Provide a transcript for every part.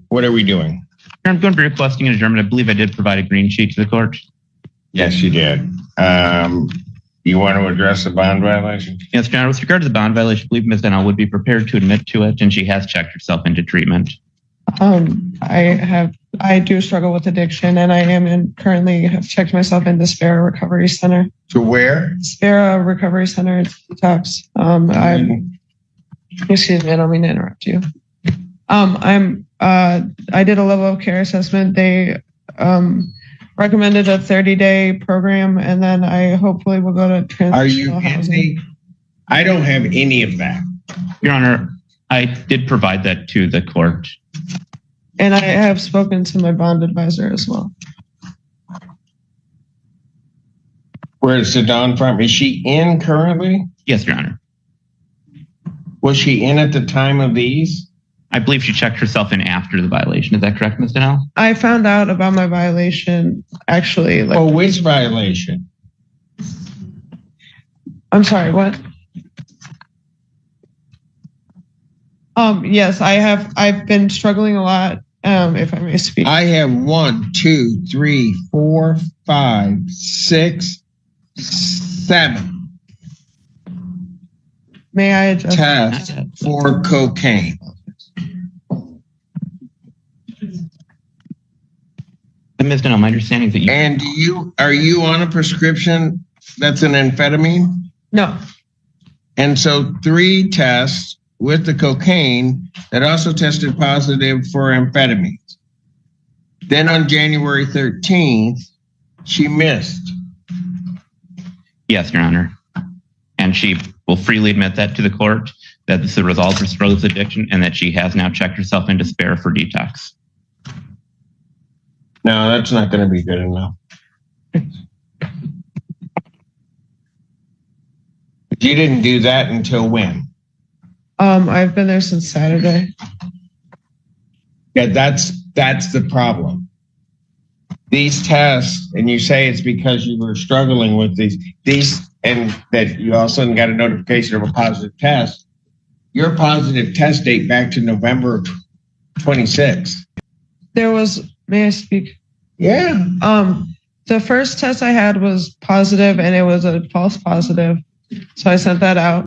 What are we doing? I'm going to be requesting an adjournment. I believe I did provide a green sheet to the court. Yes, you did. You want to address the bond violation? Yes, Your Honor. With regard to the bond violation, I believe Ms. Donnell would be prepared to admit to it, and she has checked herself into treatment. I do struggle with addiction, and I currently have checked myself into Spera Recovery Center. To where? Spera Recovery Center. It's detox. Excuse me, I don't mean to interrupt you. I did a level of care assessment. They recommended a 30-day program, and then I hopefully will go to transitional housing. I don't have any of that. Your Honor, I did provide that to the court. And I have spoken to my bond advisor as well. Where is Dawn from? Is she in currently? Yes, Your Honor. Was she in at the time of these? I believe she checked herself in after the violation. Is that correct, Ms. Donnell? I found out about my violation actually. Which violation? I'm sorry, what? Yes, I've been struggling a lot, if I may speak. I have 1, 2, 3, 4, 5, 6, 7. May I adjust? Test for cocaine. Ms. Donnell, my understanding is that you... And are you on a prescription that's an amphetamine? No. And so 3 tests with the cocaine that also tested positive for amphetamines. Then on January 13th, she missed. Yes, Your Honor. And she will freely admit that to the court, that this is a result of her struggle with addiction, and that she has now checked herself into Spera for detox. No, that's not going to be good enough. But you didn't do that until when? I've been there since Saturday. Yeah, that's the problem. These tests, and you say it's because you were struggling with these, and that you all of a sudden got a notification of a positive test. Your positive test date back to November 26th. There was, may I speak? Yeah. The first test I had was positive, and it was a false positive. So I sent that out,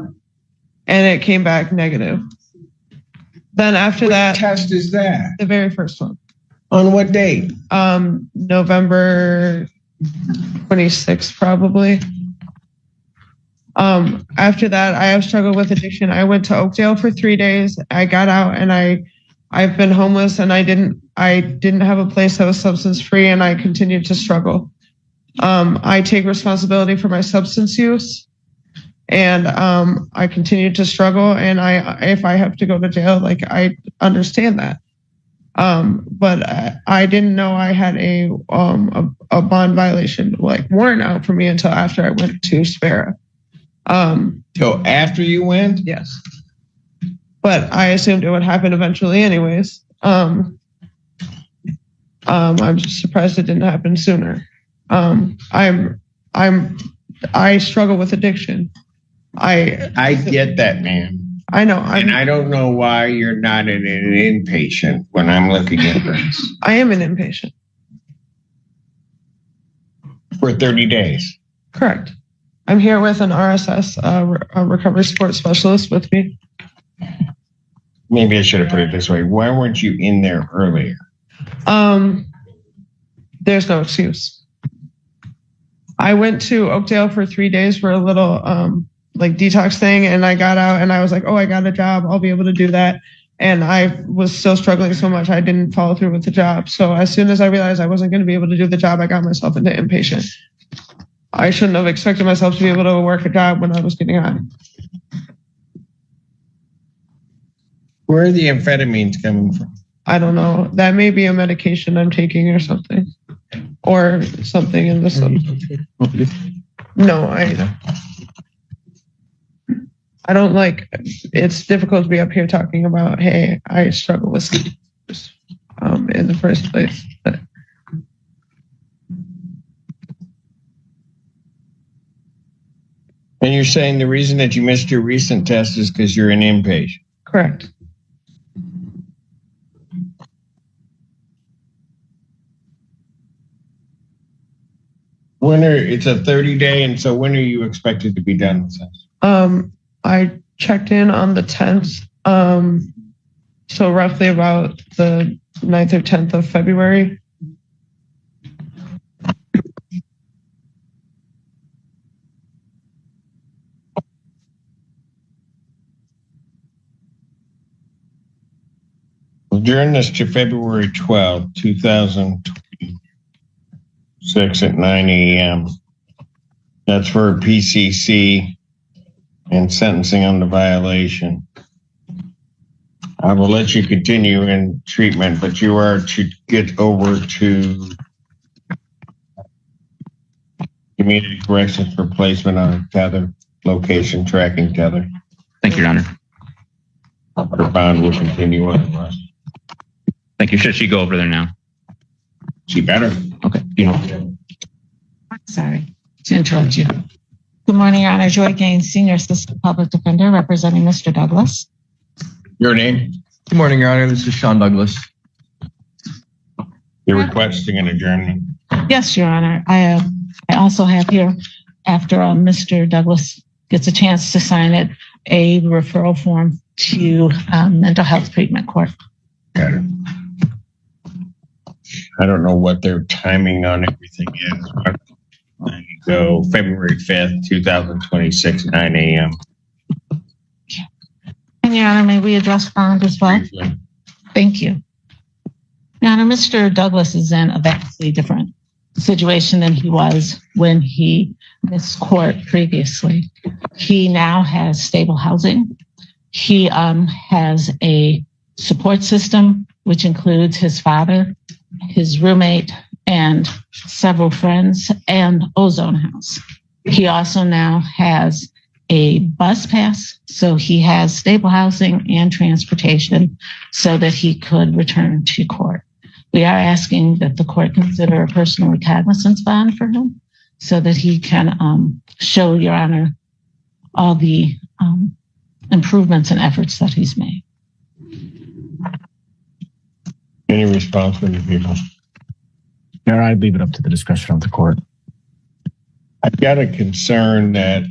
and it came back negative. Then after that, what test is that? The very first one. On what date? November 26th, probably. After that, I have struggled with addiction. I went to Oakdale for 3 days. I got out, and I've been homeless, and I didn't have a place that was substance free, and I continued to struggle. I take responsibility for my substance use, and I continued to struggle. And if I have to go to jail, I understand that. But I didn't know I had a bond violation warrant out for me until after I went to Spera. Till after you went? Yes. But I assumed it would happen eventually anyways. I'm just surprised it didn't happen sooner. I struggle with addiction. I get that, man. I know. And I don't know why you're not an inpatient when I'm looking at this. I am an inpatient. For 30 days. Correct. I'm here with an RSS, a recovery support specialist with me. Maybe I should have put it this way. Why weren't you in there earlier? There's no excuse. I went to Oakdale for 3 days for a little detox thing, and I got out and I was like, oh, I got a job. I'll be able to do that. And I was still struggling so much I didn't follow through with the job. So as soon as I realized I wasn't going to be able to do the job, I got myself into inpatient. I shouldn't have expected myself to be able to work a job when I was getting high. Where are the amphetamines coming from? I don't know. That may be a medication I'm taking or something. Or something in the substance. No, I don't it's difficult to be up here talking about, hey, I struggle with sleep in the first place. But. And you're saying the reason that you missed your recent test is because you're an inpatient? Correct. it's a 30-day, and so when are you expected to be done with this? I checked in on the 10th. So roughly about the 9th or 10th of February. During this to February 12th, 2026 at 9 a.m. That's for PCC and sentencing on the violation. I will let you continue in treatment, but you are to get over to community corrections for placement on a tether, location tracking tether. Thank you, Your Honor. Her bond will continue otherwise. Thank you. Should she go over there now? She better. Okay. Sorry to interrupt you. Good morning, Your Honor. Joy Gaines, Senior Assistant Public Defender, representing Mr. Douglas. Your name? Good morning, Your Honor. This is Sean Douglas. You're requesting an adjournment. Yes, Your Honor. I also have here, after Mr. Douglas gets a chance to sign it, a referral form to mental health treatment court. Got it. I don't know what their timing on everything is, but there you go. February 5th, 2026, 9 a.m. And Your Honor, may we address bond as well? Briefly. Thank you. Your Honor, Mr. Douglas is in a vastly different situation than he was when he missed court previously. He now has stable housing. He has a support system, which includes his father, his roommate, and several friends, and Ozone House. He also now has a bus pass, so he has stable housing and transportation so that he could return to court. We are asking that the court consider a personal recognizance bond for him so that he can show, Your Honor, all the improvements and efforts that he's made. Any response from you people? Your Honor, I'd leave it up to the discretion of the court. I've got a concern that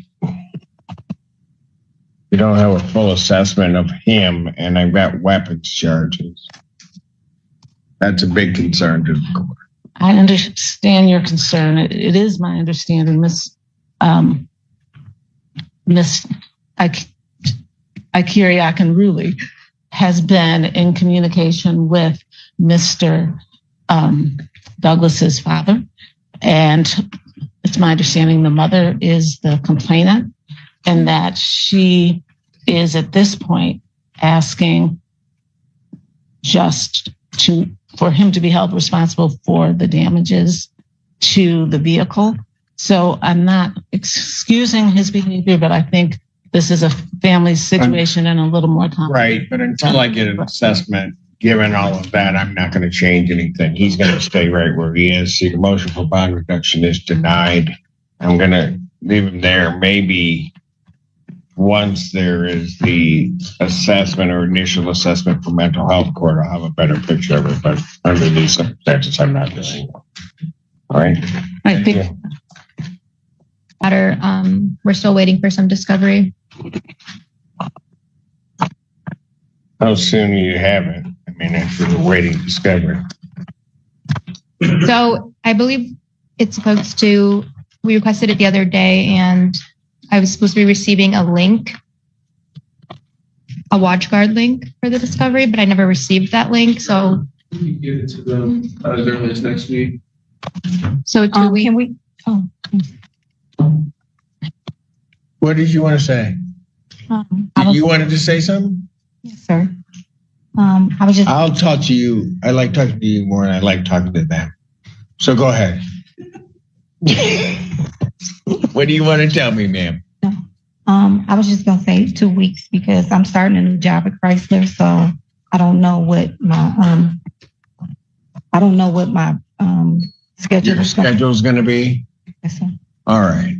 we don't have a full assessment of him, and I've got weapons charges. That's a big concern to the court. I understand your concern. It is my understanding, Miss Ikiriakan-Ruli has been in communication with Mr. Douglas's father, and it's my understanding the mother is the complainant, and that she is at this point asking just for him to be held responsible for the damages to the vehicle. So I'm not excusing his behavior, but I think this is a family situation and a little more complicated. Right, but until I get an assessment, given all of that, I'm not going to change anything. He's going to stay right where he is. See, the motion for bond reduction is denied. I'm going to leave him there. Maybe once there is the assessment or initial assessment for mental health court, I'll have a better picture of it. But under these circumstances, I'm not doing it. All right. I think We're still waiting for some discovery. How soon do you have it? I mean, if you're waiting discovery. So I believe it's supposed to, we requested it the other day and I was supposed to be receiving a link, a WatchGuard link for the discovery, but I never received that link. So Can you give it to them as early as next week? So can we? What did you want to say? You wanted to say something? Yes, sir. I was just. I'll talk to you. I like talking to you more than I like talking to them. So go ahead. What do you want to tell me, ma'am? I was just gonna say 2 weeks because I'm starting a new job at Chrysler, so I don't know what my schedule Your schedule's going to be? Yes, sir. All right.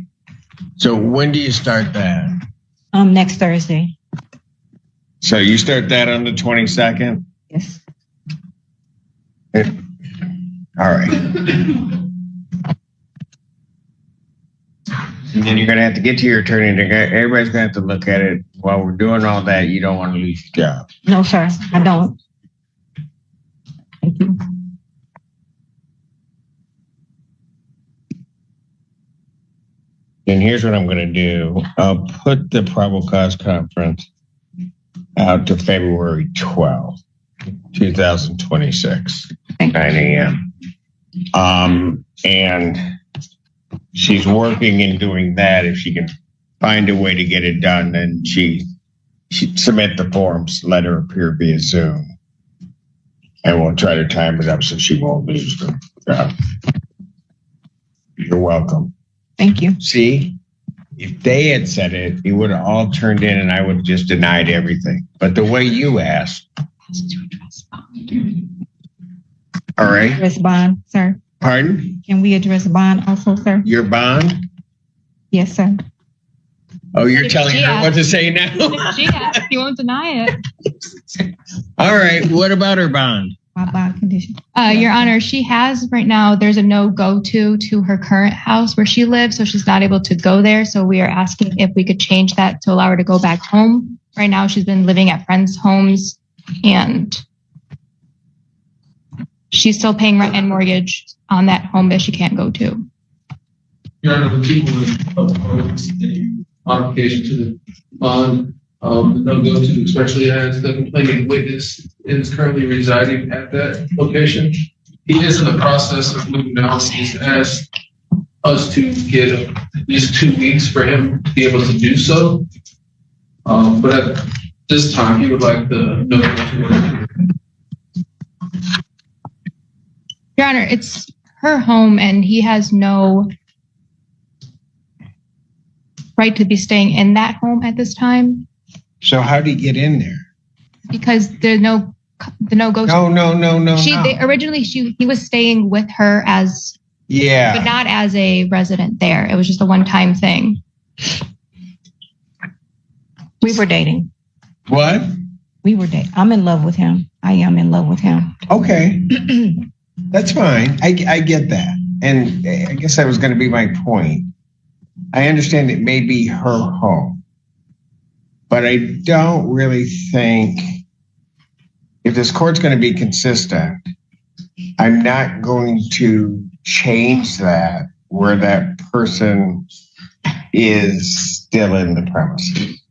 So when do you start that? Next Thursday. So you start that on the 22nd? Yes. All right. And then you're going to have to get to your attorney. Everybody's going to have to look at it. While we're doing all that, you don't want to lose your job. No, sir, I don't. Thank you. And here's what I'm going to do. I'll put the probable cause conference out to February 12th, 2026, 9 a.m. And she's working and doing that. If she can find a way to get it done, then she submit the forms, let her appear via Zoom. And we'll try to time it up so she won't lose the job. You're welcome. Thank you. See, if they had said it, it would have all turned in and I would have just denied everything. But the way you asked. All right. Address bond, sir. Pardon? Can we address bond also, sir? Your bond? Yes, sir. Oh, you're telling her what to say now? She asked, you won't deny it. All right. What about her bond? My bond condition. Your Honor, she has right now, there's a no go to her current house where she lives, so she's not able to go there. So we are asking if we could change that to allow her to go back home. Right now, she's been living at friends' homes and she's still paying rent and mortgage on that home that she can't go to. Your Honor, the people that oppose the modification to the bond, no go to, especially as the complaining witness is currently residing at that location. He is in the process of moving out. He's asked us to get at least 2 weeks for him to be able to do so. But at this time, he would like the no go to. Your Honor, it's her home and he has no right to be staying in that home at this time So how do you get in there? because there's the no go. No. Originally he was staying with her but Yeah. not as a resident there. It was just a one-time thing. We were dating. What? We were dating. I'm in love with him. I am in love with him. Okay. That's fine. I get that. And I guess that was going to be my point. I understand it may be her home, but I don't really think if this court's going to be consistent, I'm not going to change that where that person is still in the premises.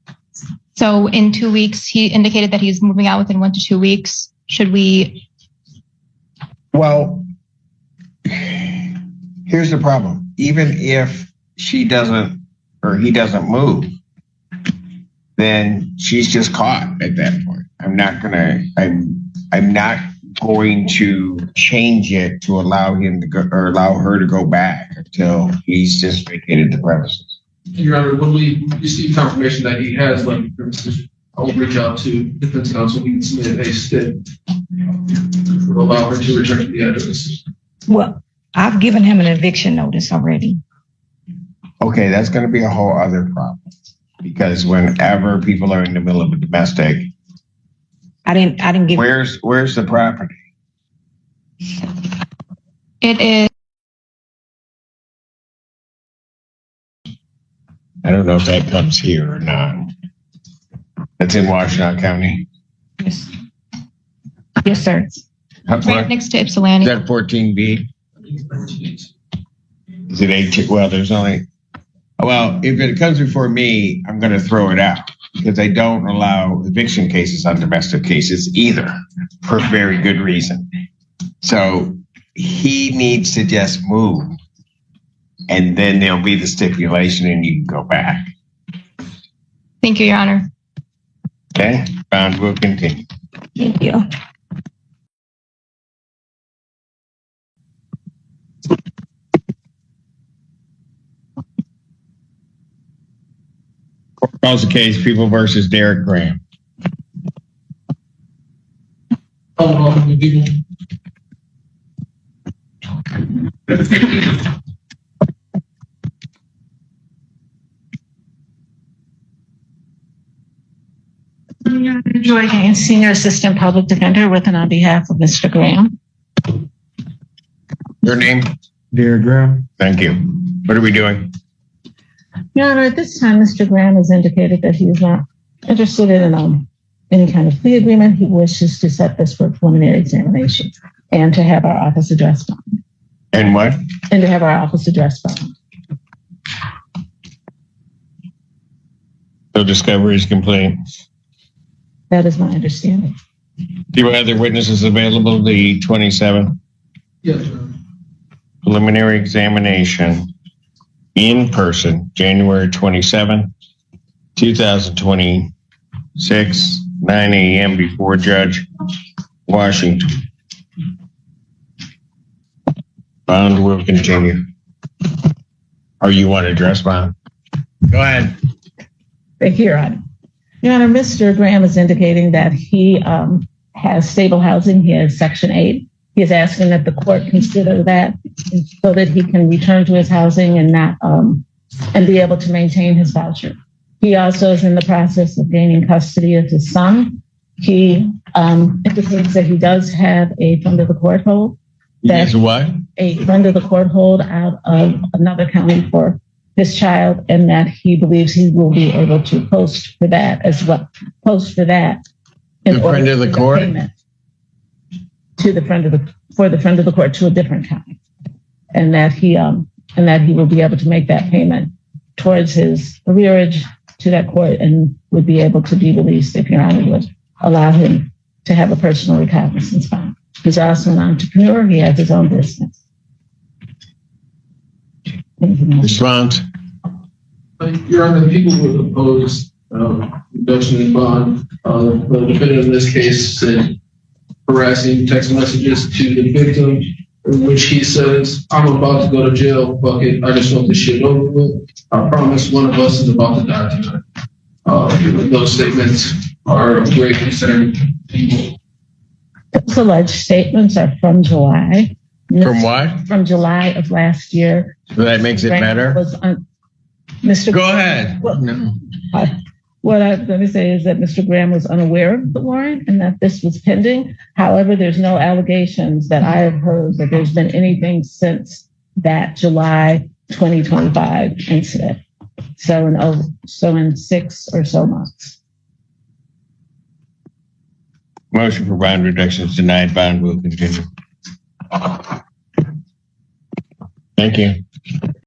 So in 2 weeks, he indicated that he's moving out within 1 to 2 weeks. Should we? Well, here's the problem. Even if she doesn't or he doesn't move, then she's just caught at that point. I'm not going to change it to allow him to go or allow her to go back until he's just vacated the premises. Your Honor, when we receive confirmation that he has left the premises, I'll reach out to defense counsel. We can submit a stip to allow her to return to the address. Well, I've given him an eviction notice already. Okay, that's going to be a whole other problem because whenever people are in the middle of a domestic, I didn't give. where's the property? It is. I don't know if that comes here or not. That's in Washtenaw County. Yes. Yes, sir. Right next to Ypsilanti. Is that 14B? Is it 18? Well, there's only. Well, if it comes before me, I'm going to throw it out because I don't allow eviction cases on domestic cases either for very good reason. So he needs to just move and then there'll be the stipulation and you can go back. Thank you, Your Honor. Okay, bond will continue. Thank you. Court calls the case People versus Derek Graham. Joy Haynes, Senior Assistant Public Defender, with and on behalf of Mr. Graham. Your name? Derek Graham. Thank you. What are we doing? Your Honor, at this time, Mr. Graham has indicated that he is not interested in any kind of plea agreement. He wishes to set this for a preliminary examination and to have our office address bond. And what? And to have our office address bond. So discovery is complete. That is my understanding. Do you have other witnesses available the 27th? Yes, Your Honor. Preliminary examination in person, January 27th, 2026, 9 a.m. before Judge Washington. Bond will continue. Or you want to address bond? Go ahead. Thank you, Your Honor. Your Honor, Mr. Graham is indicating that he has stable housing. He has Section 8. He is asking that the court consider that so that he can return to his housing and not and be able to maintain his voucher. He also is in the process of gaining custody of his son. He indicates that he does have a friend of the court hold. Yes, what? A friend of the court hold out of another county for his child, and that he believes he will be able to post for that as well. Post for that. The friend of the court? To the friend of the court to a different county, and that he will be able to make that payment towards his arrearage to that court and would be able to be released if Your Honor would allow him to have a personal recognizance bond. He's also an entrepreneur. He has his own business. Response. Your Honor, the people who oppose reduction in bond, the defendant in this case said harassing text messages to the victim, in which he says, "I'm about to go to jail. Fuck it. I just want this shit over with. I promise one of us is about to die tonight." Those statements are of great concern to people. Those alleged statements are from July. From what? From July of last year. So that makes it better? Mr. Go ahead. No. What I was going to say is that Mr. Graham was unaware of the warrant and that this was pending. However, there's no allegations that I have heard that there's been anything since that July 2025 incident. So in 6 or so months. Motion for bond reduction is denied. Bond will continue. Thank you.